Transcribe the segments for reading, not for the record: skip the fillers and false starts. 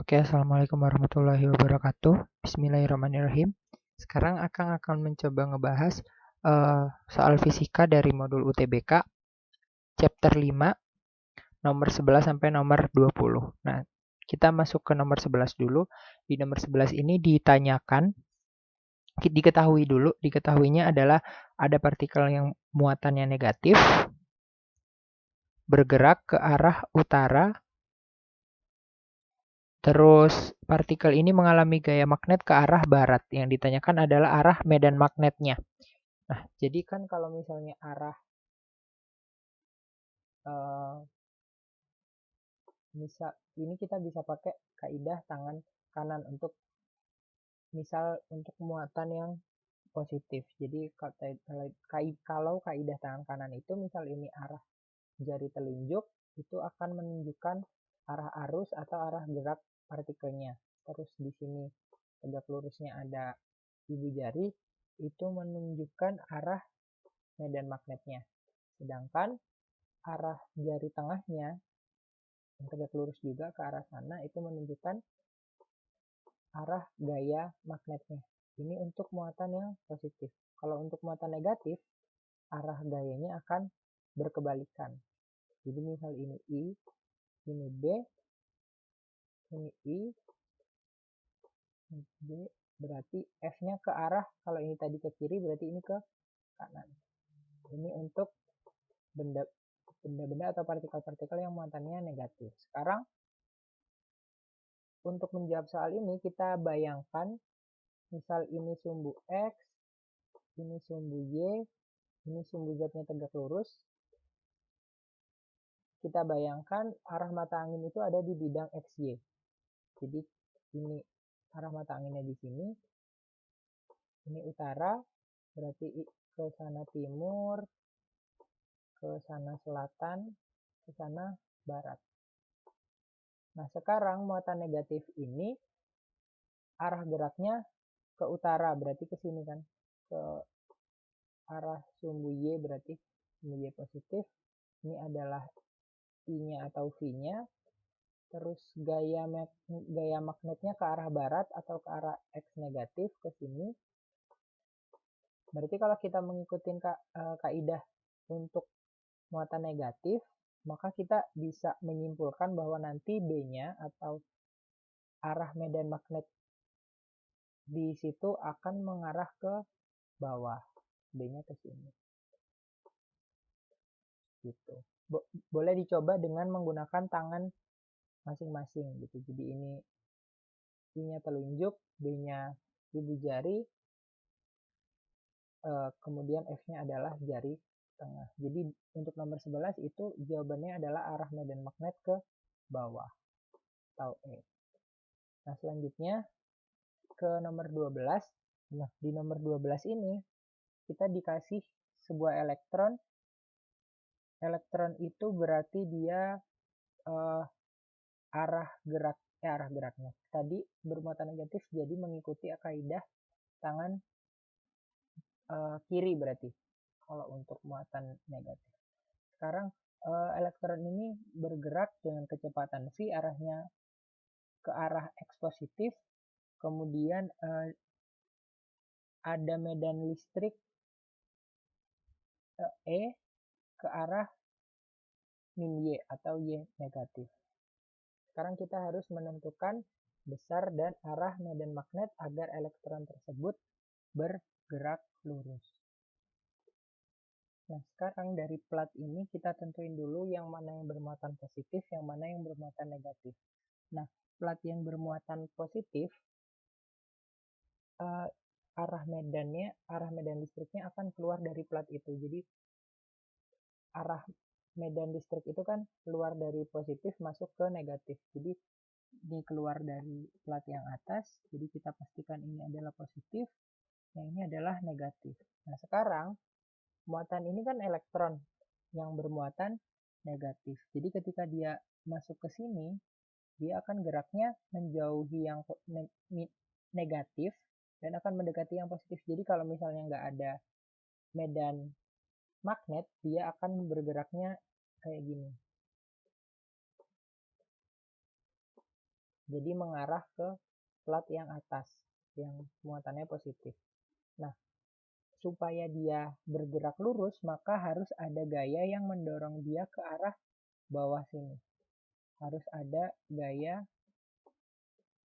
Oke, Assalamualaikum warahmatullahi wabarakatuh. Bismillahirrahmanirrahim. Sekarang akan mencoba ngebahas soal fisika dari modul UTBK, chapter 5, nomor 11 sampai nomor 20. Nah, kita masuk ke nomor 11 dulu. Di nomor 11 ini diketahuinya adalah ada partikel yang muatannya negatif, bergerak ke arah utara. Terus partikel ini mengalami gaya magnet ke arah barat. Yang ditanyakan adalah arah medan magnetnya. Nah, jadi kan kalau misalnya arah ini kita bisa pakai kaidah tangan kanan untuk muatan yang positif. Jadi kalau kaidah tangan kanan itu misal ini arah jari telunjuk, itu akan menunjukkan arah arus atau arah gerak partikelnya. Terus di sini tegak lurusnya ada ibu jari, itu menunjukkan arah medan magnetnya. Sedangkan arah jari tengahnya yang tegak lurus juga ke arah sana itu menunjukkan arah gaya magnetnya. Ini untuk muatan yang positif. Kalau untuk muatan negatif, arah gayanya akan berkebalikan. Jadi misal ini I, ini B, ini I, ini B, berarti F-nya ke arah, kalau ini tadi ke kiri berarti ini ke kanan. Ini untuk benda-benda atau partikel-partikel yang muatannya negatif. Sekarang untuk menjawab soal ini kita bayangkan misal ini sumbu X, ini sumbu Y, ini sumbu Z-nya tegak lurus. Kita bayangkan arah mata angin itu ada di bidang XY. Jadi ini arah mata anginnya di sini. Ini utara, berarti ke sana timur, ke sana selatan, ke sana barat. Nah, sekarang muatan negatif ini arah geraknya ke utara, berarti ke sini kan. Ke arah sumbu Y berarti sumbu Y positif. Ini adalah I-nya atau V-nya. Terus gaya magnetnya ke arah barat atau ke arah X negatif ke sini. Berarti kalau kita mengikuti kaidah untuk muatan negatif, maka kita bisa menyimpulkan bahwa nanti B-nya atau arah medan magnet di situ akan mengarah ke bawah. B-nya ke sini. Gitu. Boleh dicoba dengan menggunakan tangan masing-masing gitu. Jadi ini I-nya telunjuk, B-nya ibu jari, kemudian F-nya adalah jari tengah. Jadi untuk nomor 11 itu jawabannya adalah arah medan magnet ke bawah atau E. Nah, selanjutnya ke nomor 12. Nah, di nomor 12 ini kita dikasih sebuah elektron. Elektron itu berarti dia arah geraknya. Tadi bermuatan negatif, jadi mengikuti kaidah tangan kiri berarti kalau untuk muatan negatif. Sekarang elektron ini bergerak dengan kecepatan v, arahnya ke arah X positif, kemudian ada medan listrik E ke arah min Y atau Y negatif. Sekarang kita harus menentukan besar dan arah medan magnet agar elektron tersebut bergerak lurus. Nah, sekarang dari plat ini kita tentuin dulu yang mana yang bermuatan positif, yang mana yang bermuatan negatif. Nah, plat yang bermuatan positif, arah medan listriknya akan keluar dari plat itu. Jadi, arah medan listrik itu kan keluar dari positif masuk ke negatif. Jadi, ini keluar dari plat yang atas, jadi kita pastikan ini adalah positif, yang ini adalah negatif. Nah, sekarang muatan ini kan elektron yang bermuatan negatif. Jadi ketika dia masuk ke sini, dia akan geraknya menjauhi yang negatif dan akan mendekati yang positif. Jadi kalau misalnya nggak ada medan magnet, dia akan bergeraknya kayak gini. Jadi mengarah ke plat yang atas, yang muatannya positif. Nah, supaya dia bergerak lurus, maka harus ada gaya yang mendorong dia ke arah bawah sini. Harus ada gaya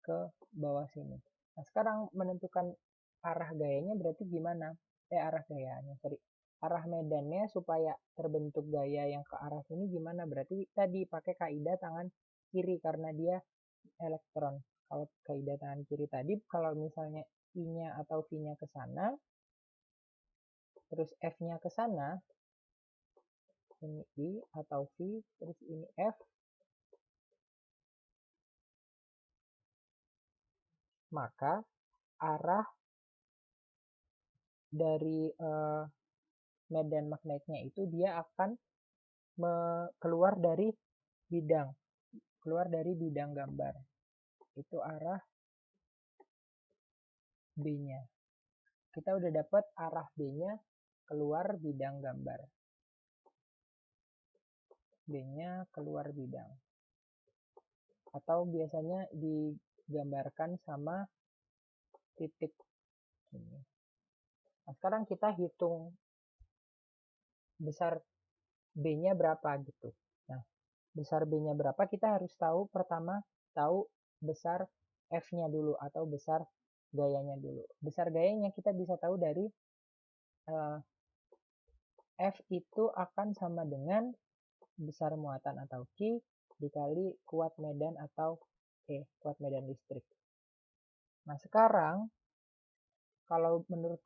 ke bawah sini. Nah, sekarang menentukan arah gayanya berarti gimana? Arah medannya supaya terbentuk gaya yang ke arah sini gimana? Berarti tadi pakai kaidah tangan kiri karena dia elektron. Kalau kaidah tangan kiri tadi, kalau misalnya I-nya atau V-nya ke sana, terus F-nya ke sana, ini I atau V, terus ini F, maka arah dari medan magnetnya itu dia akan keluar dari bidang gambar. Itu arah B-nya. Kita udah dapat arah B-nya keluar bidang gambar. B-nya keluar bidang. Atau biasanya digambarkan sama titik ini. Nah, sekarang kita hitung besar B-nya berapa gitu. Nah, besar B-nya berapa kita harus tahu pertama tahu besar F-nya dulu atau besar gayanya dulu. Besar gayanya kita bisa tahu dari F itu akan sama dengan besar muatan atau Q dikali kuat medan atau kuat medan listrik. Nah, sekarang kalau menurut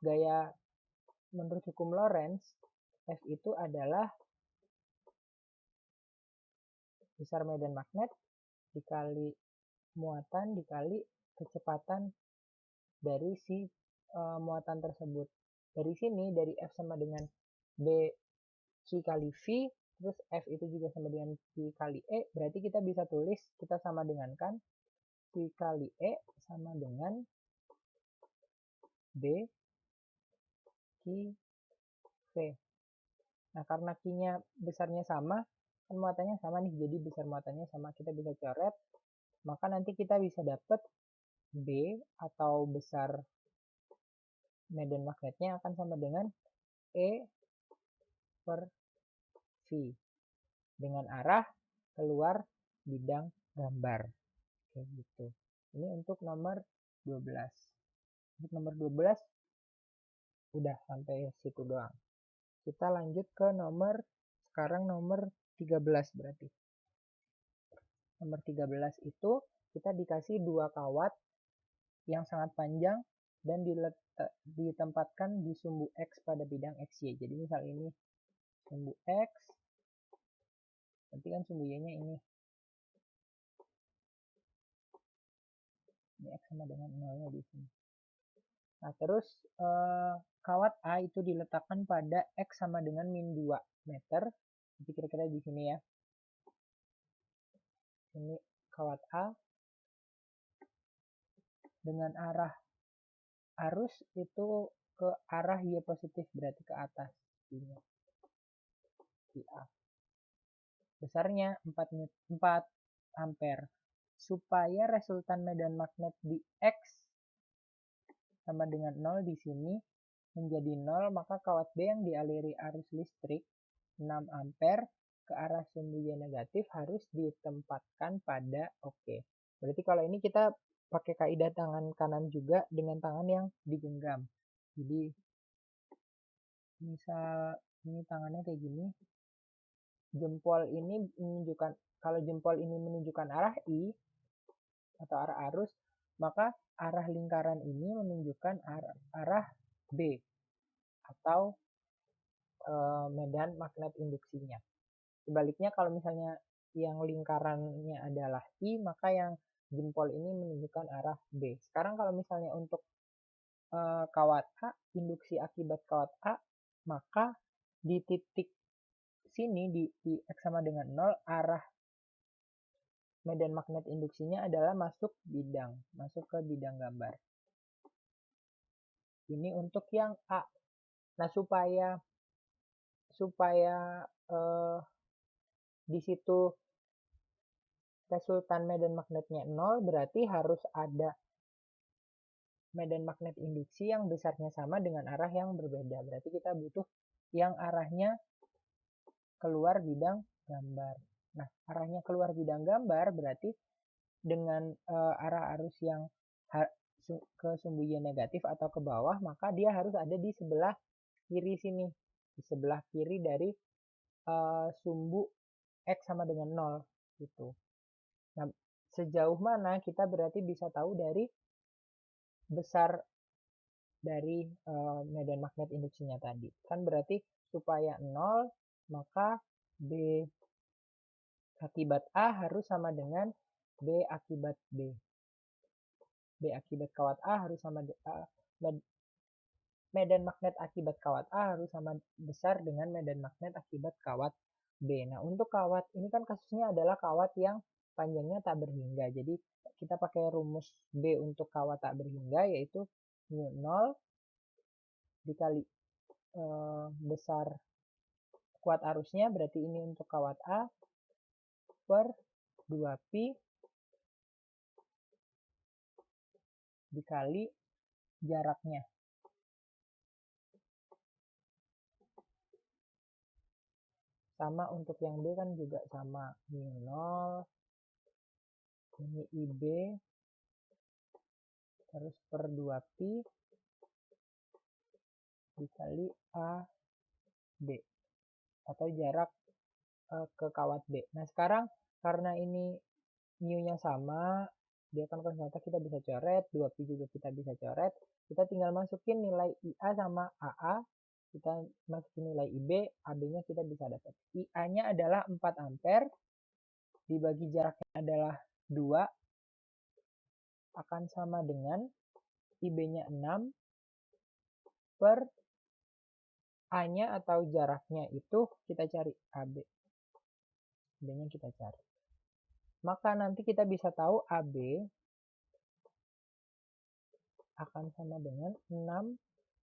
hukum Lorentz, F itu adalah besar medan magnet dikali muatan dikali kecepatan dari si muatan tersebut. Dari sini, dari F sama dengan B Q kali V, terus F itu juga sama dengan Q kali E, berarti kita bisa tulis, kita sama dengankan Q kali E sama dengan B Q V. Nah, karena Q-nya besarnya sama, kan muatannya sama nih, jadi besar muatannya sama, kita bisa coret, maka nanti kita bisa dapat B atau besar medan magnetnya akan sama dengan E per V dengan arah keluar bidang gambar. Kayak gitu. Ini untuk nomor 12. Untuk nomor 12 udah sampai situ doang. Kita lanjut ke sekarang nomor 13 berarti. Nomor 13 itu kita dikasih dua kawat yang sangat panjang dan ditempatkan di sumbu X pada bidang XY. Jadi misal ini sumbu X, nanti kan sumbu Y-nya ini. Ini X sama dengan 0-nya di sini. Nah, terus kawat A itu diletakkan pada X sama dengan min 2 meter. Jadi kira-kira di sini ya. Ini kawat A dengan arah arus itu ke arah Y positif, berarti ke atas. Ini di A. Besarnya 4 ampere. Supaya resultan medan magnet di X sama dengan 0 di sini menjadi 0, maka kawat B yang dialiri arus listrik 6 ampere ke arah sumbu Y negatif harus ditempatkan pada OK. Berarti kalau ini kita pakai kaidah tangan kanan juga dengan tangan yang digenggam. Jadi misal ini tangannya kayak gini, jempol ini menunjukkan, kalau jempol ini menunjukkan arah I atau arah arus, maka arah lingkaran ini menunjukkan arah B atau medan magnet induksinya. Sebaliknya kalau misalnya yang lingkarannya adalah I, maka yang jempol ini menunjukkan arah B. Sekarang kalau misalnya untuk kawat A, induksi akibat kawat A, maka di titik sini di X sama dengan 0, arah medan magnet induksinya adalah masuk ke bidang gambar. Ini untuk yang A. Nah, supaya di situ resultan medan magnetnya 0, berarti harus ada medan magnet induksi yang besarnya sama dengan arah yang berbeda. Berarti kita butuh yang arahnya keluar bidang gambar. Nah, arahnya keluar bidang gambar berarti dengan arah arus yang ke sumbu Y negatif atau ke bawah, maka dia harus ada di sebelah kiri sini. Di sebelah kiri dari sumbu X sama dengan 0. Gitu. Nah, sejauh mana kita berarti bisa tahu dari besar dari medan magnet induksinya tadi. Kan berarti supaya 0, maka B akibat A harus sama dengan B akibat B. B akibat kawat A harus sama medan magnet akibat kawat A harus sama besar dengan medan magnet akibat kawat B. Nah, untuk kawat ini kan kasusnya adalah kawat yang panjangnya tak berhingga. Jadi kita pakai rumus B untuk kawat tak berhingga, yaitu mu 0 dikali besar kuat arusnya, berarti ini untuk kawat A, per 2pi dikali jaraknya. Sama untuk yang B kan juga sama, mu 0 ini IB terus per 2pi dikali AB atau jarak ke kawat B. Nah, sekarang karena ini mu-nya sama, dia kan konstanta, kita bisa coret, 2pi juga kita bisa coret. Kita tinggal masukin nilai IA sama AA, kita masukin nilai IB, AB-nya kita bisa dapat. IA-nya adalah 4 ampere, dibagi jaraknya adalah 2, akan sama dengan IB-nya 6 per A-nya atau jaraknya itu kita cari AB. AB-nya kita cari. Maka nanti kita bisa tahu AB akan sama dengan 6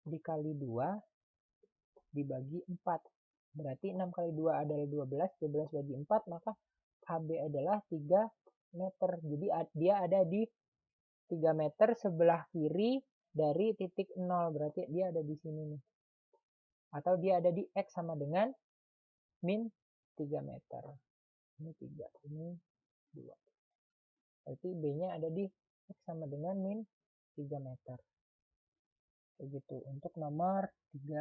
dikali 2 dibagi 4. Berarti 6 kali 2 adalah 12, 12 bagi 4, maka AB adalah 3 meter. Jadi dia ada di 3 meter sebelah kiri dari titik 0. Berarti dia ada di sini nih. Atau dia ada di X sama dengan min 3 meter. Ini 3, ini 2. Berarti B-nya ada di X sama dengan min 3 meter. Begitu untuk nomor 3.